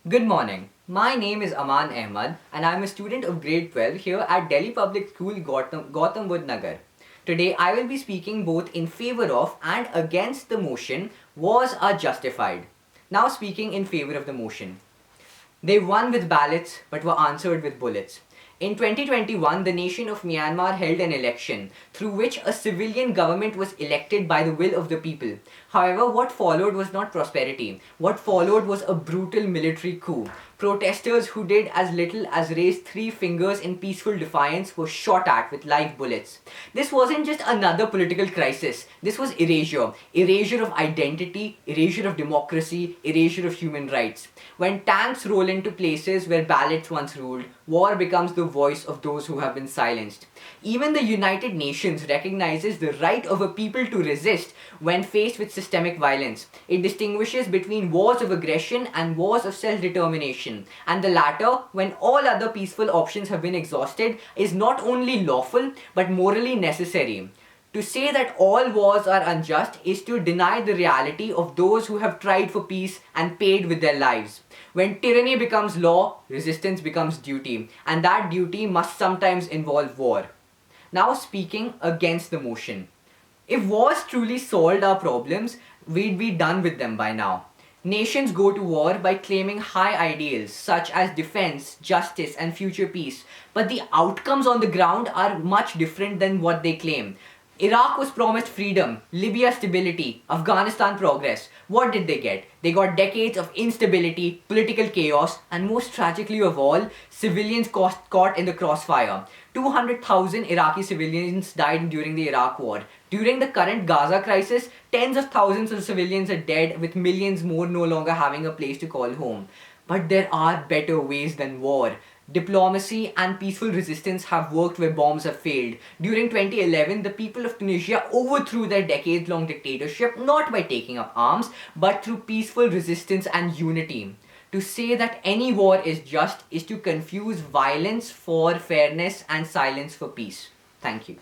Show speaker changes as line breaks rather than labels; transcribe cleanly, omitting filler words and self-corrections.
Good morning. My name is Aman Ahmad and I am a student of grade 12 here at Delhi Public School Gautam Buddh Nagar. Today I will be speaking both in favor of and against the motion wars are justified. Now speaking in favor of the motion. They won with ballots but were answered with bullets. In 2021, the nation of Myanmar held an election through which a civilian government was elected by the will of the people. However, what followed was not prosperity. What followed was a brutal military coup. Protesters who did as little as raise 3 fingers in peaceful defiance were shot at with live bullets. This wasn't just another political crisis. This was erasure. Erasure of identity, erasure of democracy, erasure of human rights. When tanks roll into places where ballots once ruled, war becomes the voice of those who have been silenced. Even the United Nations recognizes the right of a people to resist when faced with systemic violence. It distinguishes between wars of aggression and wars of self-determination. And the latter, when all other peaceful options have been exhausted, is not only lawful but morally necessary. To say that all wars are unjust is to deny the reality of those who have tried for peace and paid with their lives. When tyranny becomes law, resistance becomes duty, and that duty must sometimes involve war. Now speaking against the motion. If wars truly solved our problems, we'd be done with them by now. Nations go to war by claiming high ideals such as defense, justice, and future peace, but the outcomes on the ground are much different than what they claim. Iraq was promised freedom, Libya stability, Afghanistan progress. What did they get? They got decades of instability, political chaos, and most tragically of all, civilians caught in the crossfire. 200,000 Iraqi civilians died during the Iraq war. During the current Gaza crisis, tens of thousands of civilians are dead, with millions more no longer having a place to call home. But there are better ways than war. Diplomacy and peaceful resistance have worked where bombs have failed. During 2011, the people of Tunisia overthrew their decades-long dictatorship not by taking up arms, but through peaceful resistance and unity. To say that any war is just is to confuse violence for fairness and silence for peace. Thank you.